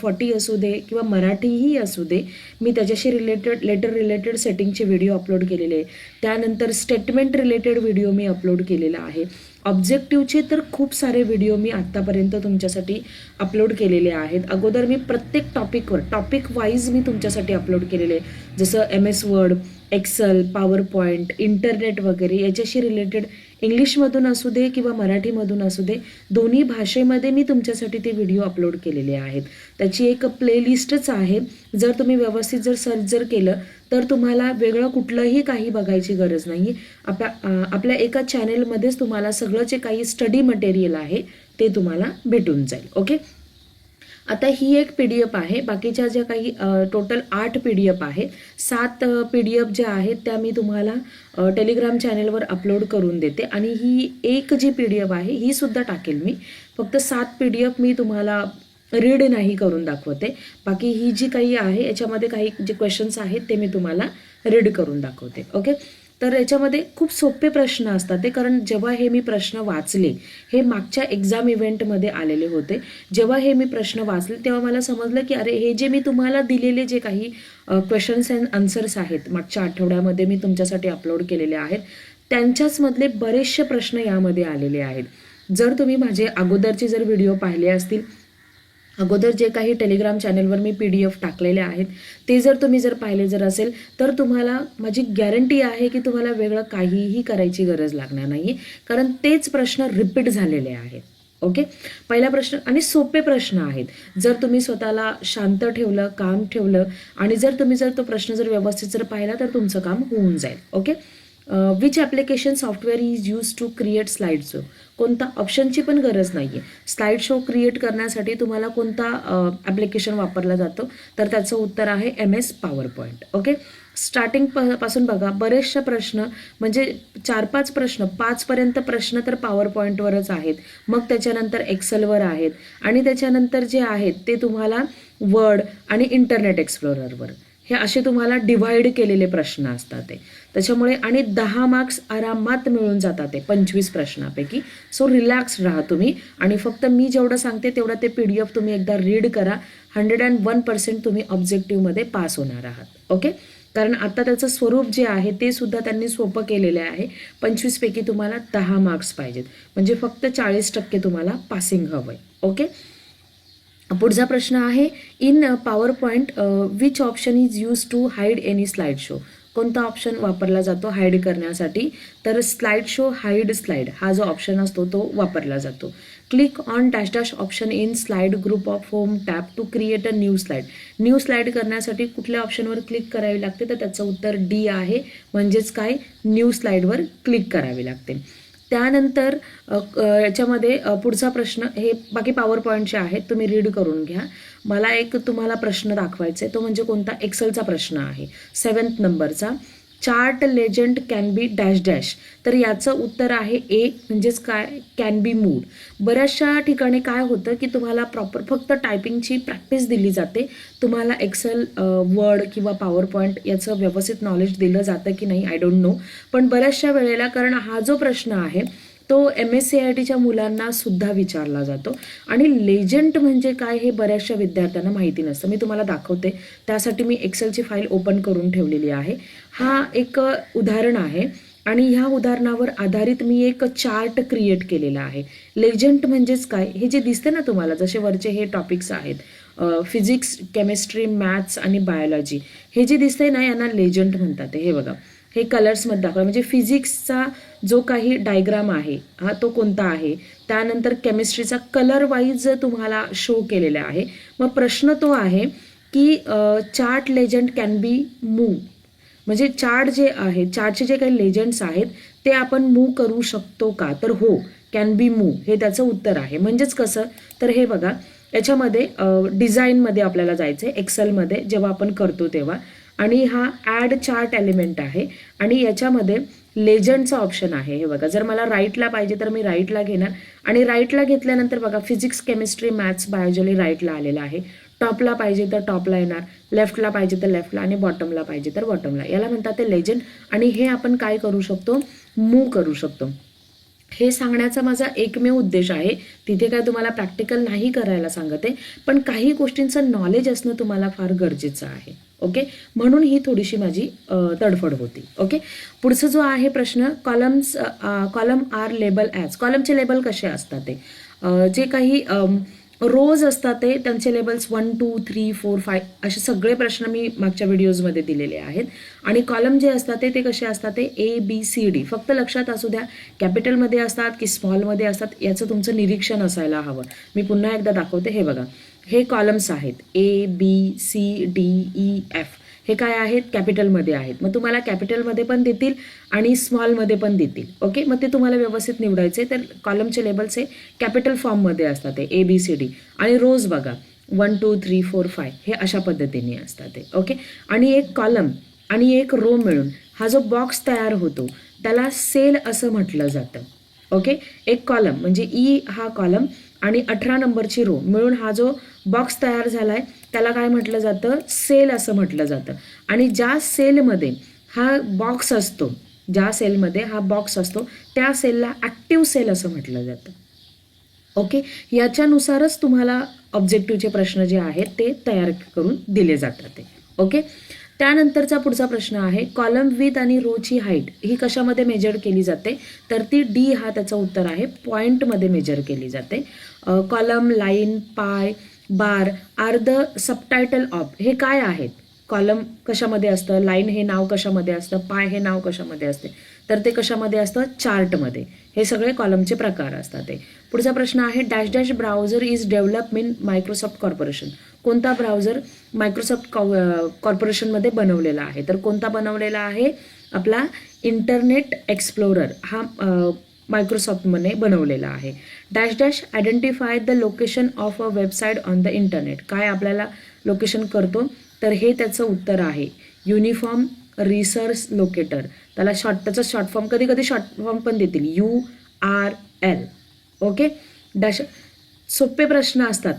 40 असू दे किंवा मराठीही असू दे, मी त्याच्याशी लेटर रिलेटेड सेटिंगचे व्हिडिओ अपलोड केलेले आहे. त्यानंतर स्टेटमेंट रिलेटेड व्हिडिओ मी अपलोड केलेला आहे. ऑब्जेक्टिव्हचे तर खूप सारे व्हिडिओ मी आत्तापर्यंत तुमच्यासाठी अपलोड केलेले आहेत. अगोदर मी प्रत्येक टॉपिक वाईज मी तुमच्यासाठी अपलोड केलेले आहे. जसं MS Word, Excel, PowerPoint, internet वगैरे याच्याशी रिलेटेड इंग्लिशमधून असू दे किंवा मराठीमधून असू दे, दोन्ही भाषेमध्ये मी तुमच्यासाठी ते व्हिडिओ अपलोड केलेले आहेत. त्याची एक प्लेलिस्टच आहे. जर तुम्ही व्यवस्थित सर्च जर केलं तर तुम्हाला वेगळं कुठलंही काही बघायची गरज नाही. आपल्या एका चॅनेलमध्येच तुम्हाला सगळं जे काही स्टडी मटेरियल आहे ते तुम्हाला भेटून जाईल. ओके. आता ही एक PDF आहे. बाकीच्या ज्या काही टोटल 8 PDF आहेत. 7 PDF ज्या आहेत त्या मी तुम्हाला टेलिग्राम चॅनेलवर अपलोड करून देते आणि ही एक जी PDF आहे ही सुद्धा टाकेल मी. फक्त 7 PDF मी तुम्हाला रीड नाही करून दाखवते. बाकी ही जी काही आहे याच्यामध्ये काही जे क्वेश्चन्स आहेत ते मी तुम्हाला रीड करून दाखवते. ओके. तर याच्यामध्ये खूप सोपे प्रश्न असतात ते, कारण जेव्हा हे मी प्रश्न वाचले, हे मागच्या एक्झाम इव्हेंटमध्ये आलेले होते. जेव्हा हे मी प्रश्न वाचले तेव्हा मला समजलं की अरे, हे जे मी तुम्हाला दिलेले जे काही क्वेश्चन्स अँड आन्सर्स आहेत मागच्या आठवड्यामध्ये मी तुमच्यासाठी अपलोड केलेले आहेत, त्यांच्याच मधले बरेचसे प्रश्न यामध्ये आलेले आहेत. जर तुम्ही माझे अगोदरचे जर व्हिडिओ पाहिले असतील, अगोदर जे काही टेलिग्राम चॅनलवर मी PDF टाकलेले आहेत ते जर तुम्ही पाहिले असेल तर तुम्हाला माझी गॅरंटी आहे की तुम्हाला वेगळं काहीही करायची गरज लागणार नाही, कारण तेच प्रश्न रिपीट झालेले आहेत. ओके. पहिला प्रश्न आणि सोपे प्रश्न आहेत. जर तुम्ही स्वतःला शांत ठेवलं, काम ठेवलं आणि जर तुम्ही तो प्रश्न व्यवस्थित पाहिला तर तुमचं काम होऊन जाईल. Okay. Which application software is use to create slide show. कोणता ऑप्शनची पण गरज नाही आहे. स्लाइड शो क्रिएट करण्यासाठी तुम्हाला कोणता ॲप्लिकेशन वापरला जातो, तर त्याचं उत्तर आहे MS power point. Okay. Starting पासून बघा, बरेचसे प्रश्न म्हणजे 4-5 प्रश्न, 5पर्यंत प्रश्न तर पॉवर पॉईंटवरच आहेत. मग त्याच्यानंतर एक्सेलवर आहेत आणि त्याच्यानंतर जे आहेत ते तुम्हाला वर्ड आणि इंटरनेट एक्सप्लोररवर, हे असे तुम्हाला डिव्हाइड केलेले प्रश्न असतात ते. त्याच्यामुळे आणि 10 मार्क्स आरामात मिळून जातात ते 25 प्रश्नापैकी. सो रिलॅक्स राहा तुम्ही आणि फक्त मी जेवढं सांगते तेवढं ते PDF तुम्ही एकदा रीड करा. 101% तुम्ही ऑब्जेक्टिव्हमध्ये पास होणार आहात. ओके. कारण आता त्याचं स्वरूप जे आहे ते सुद्धा त्यांनी सोपं केलेलं आहे. 25 पैकी तुम्हाला 10 मार्क्स पाहिजेत, म्हणजे फक्त 40% तुम्हाला पासिंग हवंय. ओके. पुढचा प्रश्न आहे, in PowerPoint which option is use to hide any slide show. कोणता ऑप्शन वापरला जातो हाईड करण्यासाठी, तर स्लाइड शो हाईड स्लाइड हा जो ऑप्शन असतो तो वापरला जातो. Click on dash dash option in slide group of home tab to create a new slide. New slide करण्यासाठी कुठल्या ऑप्शनवर क्लिक करावी लागते, तर त्याचं उत्तर D आहे. म्हणजेच काय, न्यू स्लाइडवर क्लिक करावी लागते. त्यानंतर याच्यामध्ये पुढचा प्रश्न, हे बाकी पॉवर पॉईंटचे आहेत, तुम्ही रीड करून घ्या. मला एक तुम्हाला प्रश्न दाखवायचा आहे, तो म्हणजे कोणता, एक्सेलचा प्रश्न आहे 7th नंबरचा. Chart legend can be dash dash. तर याचं उत्तर आहे A, म्हणजेच काय, कॅन बी मूव्ड. बऱ्याचशा ठिकाणी काय होतं की तुम्हाला प्रॉपर फक्त टायपिंगची प्रॅक्टिस दिली जाते. तुम्हाला एक्सेल, वर्ड किंवा पॉवर पॉईंट याचं व्यवस्थित नॉलेज दिलं जातं की नाही, आय डोंट नो. पण बऱ्याचशा वेळेला, कारण हा जो प्रश्न आहे तो MSCITच्या मुलांना सुद्धा विचारला जातो आणि लेजंड म्हणजे काय हे बऱ्याचशा विद्यार्थ्यांना माहिती नसतं. मी तुम्हाला दाखवते, त्यासाठी मी एक्सेलची फाईल ओपन करून ठेवलेली आहे. हा एक उदाहरण आहे आणि ह्या उदाहरणावर आधारित मी एक चार्ट क्रिएट केलेला आहे. लेजंड म्हणजेच काय, हे जे दिसते ना तुम्हाला, जसे वरचे हे टॉपिक्स आहेत, फिजिक्स, केमिस्ट्री, मॅथ्स आणि बायोलॉजी, हे जे दिसतंय ना यांना लेजंड म्हणतात. हे बघा, हे कलर्समध्ये दाखवा. म्हणजे फिजिक्सचा जो काही डायग्राम आहे हा तो कोणता आहे, त्यानंतर केमिस्ट्रीचा कलर वाईज तुम्हाला शो केलेला आहे. मग प्रश्न तो आहे की chart legend can be move. म्हणजे चार्ट जे आहे, चार्टचे जे काही लेजंड्स आहेत ते आपण मूव्ह करू शकतो का, तर हो, कॅन बी मूव्ह हे त्याचं उत्तर आहे. म्हणजेच कसं, तर हे बघा, याच्यामध्ये डिझाईनमध्ये आपल्याला जायचं आहे एक्सेलमध्ये जेव्हा आपण करतो तेव्हा, आणि हा ॲड चार्ट एलिमेंट आहे आणि याच्यामध्ये लेजंडचा ऑप्शन आहे. हे बघा, जर मला राईटला पाहिजे तर मी राईटला घेणार आणि राईटला घेतल्यानंतर बघा, फिजिक्स, केमिस्ट्री, मॅथ्स, बायोलॉजी राईटला आलेला आहे. टॉपला पाहिजे तर टॉपला येणार, लेफ्टला पाहिजे तर लेफ्टला आणि बॉटमला पाहिजे तर बॉटमला. याला म्हणतात ते लेजंड आणि हे आपण काय करू शकतो, मूव्ह करू शकतो. हे सांगण्याचा माझा एकमेव उद्देश आहे. तिथे काय तुम्हाला प्रॅक्टिकल नाही करायला सांगत आहे, पण काही गोष्टींचं नॉलेज असणं तुम्हाला फार गरजेचं आहे. ओके, म्हणून ही थोडीशी माझी तडफड होती. ओके, पुढचं जो आहे प्रश्न, कॉलम आर लेबल ॲज. कॉलमचे लेबल कसे असतात ते, जे काही रोज असतात ते त्यांचे लेबल्स 1 2 3 4 5 असे सगळे प्रश्न मी मागच्या व्हिडिओजमध्ये दिलेले आहेत. आणि कॉलम जे असतात ते कसे असतात ते ABCD. फक्त लक्षात असू द्या, कॅपिटलमध्ये असतात की स्मॉलमध्ये असतात याचं तुमचं निरीक्षण असायला हवं. मी पुन्हा एकदा दाखवते. हे बघा, हे कॉलम्स आहेत ABCDEF. हे काय आहेत, कॅपिटलमध्ये आहेत. मग तुम्हाला कॅपिटलमध्ये पण देतील आणि स्मॉलमध्ये पण देतील. ओके, मग ते तुम्हाला व्यवस्थित निवडायचे. तर कॉलमचे लेबल्स हे कॅपिटल फॉर्ममध्ये असतात ते ABCD. आणि रोज बघा 1 2 3 4 5 हे अशा पद्धतीने असतात ते. ओके, आणि एक कॉलम आणि एक रो मिळून हा जो बॉक्स तयार होतो त्याला सेल असं म्हटलं जातं. ओके, एक कॉलम म्हणजे ई हा कॉलम आणि 18 नंबरची रो मिळून हा जो बॉक्स तयार झाला आहे त्याला काय म्हटलं जातं, सेल असं म्हटलं जातं. आणि ज्या सेलमध्ये हा बॉक्स असतो, ज्या सेलमध्ये हा बॉक्स असतो त्या सेलला ॲक्टिव्ह सेल असं म्हटलं जातं. ओके, याच्यानुसारच तुम्हाला ऑब्जेक्टिव्हचे प्रश्न जे आहेत ते तयार करून दिले जातात ते. ओके, त्यानंतरचा पुढचा प्रश्न आहे, कॉलम विथ आणि रोची हाईट ही कशामध्ये मेजर केली जाते, तर ती D हा त्याचं उत्तर आहे, पॉईंटमध्ये मेजर केली जाते. कॉलम, लाईन, पाय, बार आर द सबटायटल ऑफ. हे काय आहेत, कॉलम कशामध्ये असतं, लाईन हे नाव कशामध्ये असतं, पाय हे नाव कशामध्ये असते, तर ते कशामध्ये असतं, चार्टमध्ये. हे सगळे कॉलमचे प्रकार असतात ते. पुढचा प्रश्न आहे, dash dash browser is develop in Microsoft corporation. कोणता ब्राउझर मायक्रोसॉफ्ट कॉर्पोरेशनमध्ये बनवलेला आहे, तर कोणता बनवलेला आहे, आपला इंटरनेट एक्सप्लोरर हा मायक्रोसॉफ्टमध्ये बनवलेला आहे. Dash dash identify the location of a website on the internet. काय आपल्याला लोकेशन करतो, तर हे त्याचं उत्तर आहे युनिफॉर्म रिसर्च लोकेटर. त्याचं शॉर्ट फॉर्म, कधी कधी शॉर्ट फॉर्म पण देतील URL. Okay, dash. सोपे प्रश्न असतात.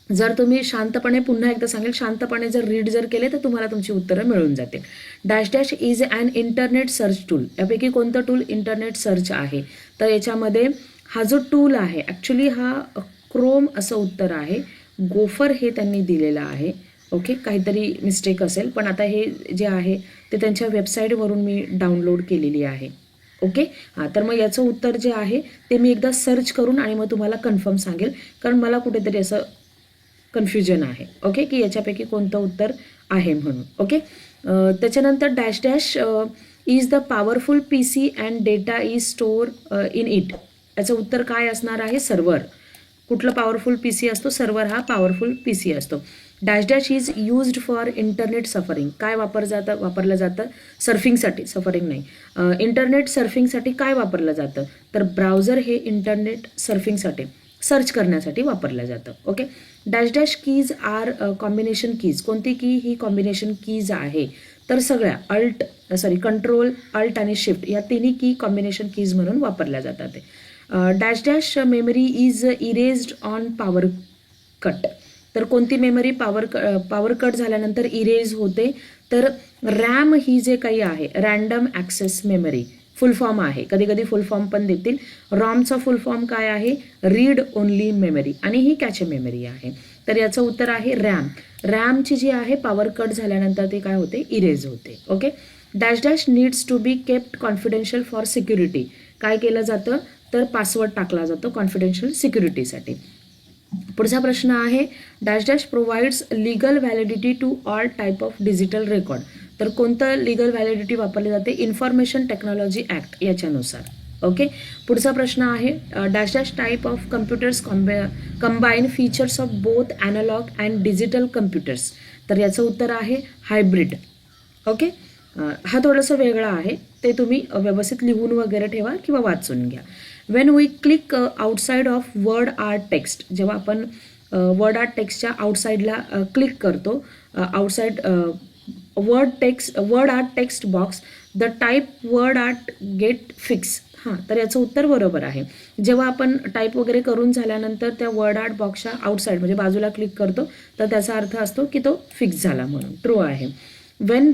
जर तुम्ही शांतपणे, पुन्हा एकदा सांगेल, शांतपणे जर रीड जर केले तर तुम्हाला तुमची उत्तरं मिळून जातील. Dash dash is an internet search tool. यापैकी कोणतं टूल इंटरनेट सर्च आहे, तर याच्यामध्ये हा जो टूल आहे ॲक्च्युली हा क्रोम असं उत्तर आहे. गोफर हे त्यांनी दिलेलं आहे. ओके, काहीतरी मिस्टेक असेल, पण आता हे जे आहे ते त्यांच्या वेबसाईटवरून मी डाउनलोड केलेली आहे. ओके, हां, तर मग याचं उत्तर जे आहे ते मी एकदा सर्च करून आणि मग तुम्हाला कन्फर्म सांगेल, कारण मला कुठेतरी असं कन्फ्युजन आहे. ओके, की याच्यापैकी कोणतं उत्तर आहे म्हणून. ओके, त्याच्यानंतर dash dash is the powerful PC and data is store in it. याचं उत्तर काय असणार आहे, सर्व्हर. कुठलं पॉवरफुल PC असतो, सर्व्हर हा पॉवरफुल PC असतो. Dash dash is used for internet suffering. काय वापरलं जातं सर्फिंगसाठी, सफरिंग नाही, इंटरनेट सर्फिंगसाठी काय वापरलं जातं, तर ब्राउझर हे इंटरनेट सर्फिंगसाठी, सर्च करण्यासाठी वापरलं जातं. Okay, dash dash keys are combination keys. कोणती की ही कॉम्बिनेशन कीज आहे, तर सगळ्या कंट्रोल, अल्ट आणि शिफ्ट या तिन्ही की कॉम्बिनेशन कीज म्हणून वापरल्या जातात. Dash dash memory is erased on power cut. तर कोणती मेमरी पॉवर कट झाल्यानंतर इरेज होते, तर रॅम ही जे काही आहे, रँडम ॲक्सेस मेमरी फुल फॉर्म आहे. कधी कधी फुल फॉर्म पण देतील. रॉमचा फुल फॉर्म काय आहे, रीड ओनली मेमरी, आणि ही कॅचे मेमरी आहे. तर याचं उत्तर आहे रॅम. रॅमची जी आहे पॉवर कट झाल्यानंतर ते काय होते, इरेज होते. Okay, dash dash needs to be kept confidential for security. काय केलं जातं, तर पासवर्ड टाकला जातो कॉन्फिडेन्शियल सिक्युरिटीसाठी. पुढचा प्रश्न आहे, dash dash provides legal validity to all type of digital record. तर कोणतं लिगल व्हॅलिडिटी वापरली जाते, इन्फॉर्मेशन टेक्नॉलॉजी ॲक्ट याच्यानुसार. ओके, पुढचा प्रश्न आहे, dash dash type of computers combine features of both analog and digital computers. तर याचं उत्तर आहे हायब्रिड. ओके, हा थोडंसं वेगळा आहे, ते तुम्ही व्यवस्थित लिहून वगैरे ठेवा किंवा वाचून घ्या. When we click outside of WordArt text. जेव्हा आपण वर्ड आर्ट टेक्स्टच्या आउटसाईडला क्लिक करतो, outside WordArt text box, the type WordArt get fix. हां, तर याचं उत्तर बरोबर आहे. जेव्हा आपण टाईप वगैरे करून झाल्यानंतर त्या वर्ड आर्ट बॉक्सच्या आउटसाईड म्हणजे बाजूला क्लिक करतो, तर त्याचा अर्थ असतो की तो फिक्स झाला म्हणून. ट्रू आहे. When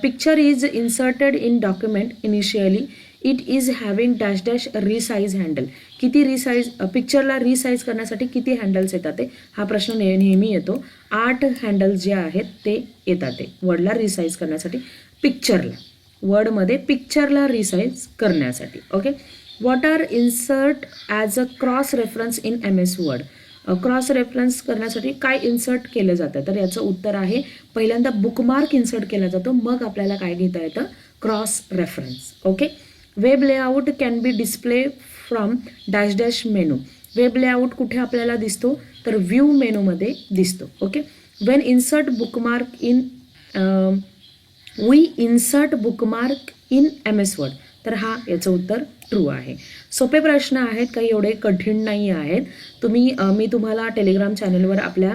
picture is inserted in document initially, it is having dash dash resize handle. किती रिसाईज, पिक्चरला रिसाईज करण्यासाठी किती हँडल्स येतात ते, हा प्रश्न नेहमी येतो. 8 हँडल्स जे आहेत ते येतात ते वर्डला रिसाईज करण्यासाठी, पिक्चरला, वर्डमध्ये पिक्चरला रिसाईज करण्यासाठी. Okay. What are insert as a cross reference in MS Word. Cross reference करण्यासाठी काय इन्सर्ट केलं जातं, तर याचं उत्तर आहे पहिल्यांदा बुकमार्क इन्सर्ट केला जातो, मग आपल्याला काय घेता येतं, cross reference. Okay. Web layout can be display from dash dash menu. Web layout कुठे आपल्याला दिसतो, तर व्ह्यू मेनूमध्ये दिसतो. Okay. When insert bookmark in we insert bookmark in MS Word. तर हा याचं उत्तर ट्रू आहे. सोपे प्रश्न आहेत, काही एवढे कठीण नाही आहेत. मी तुम्हाला टेलिग्राम चॅनलवर आपल्या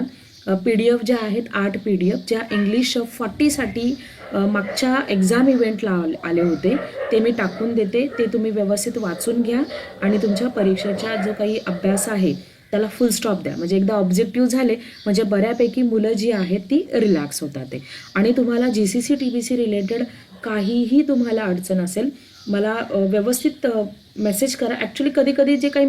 PDF ज्या आहेत 8 PDF ज्या इंग्लिश 40साठी मागच्या एक्झाम इव्हेंटला आले होते ते मी टाकून देते. ते तुम्ही व्यवस्थित वाचून घ्या आणि तुमच्या परीक्षेचा जो काही अभ्यास आहे त्याला फुल स्टॉप द्या. म्हणजे एकदा ऑब्जेक्टिव्ह झाले म्हणजे बऱ्यापैकी मुलं जी आहेत ती रिलॅक्स होतात ते. आणि तुम्हाला GCC TBC रिलेटेड काहीही तुम्हाला अडचण असेल मला व्यवस्थित मेसेज करा. ॲक्च्युली कधी कधी जे काही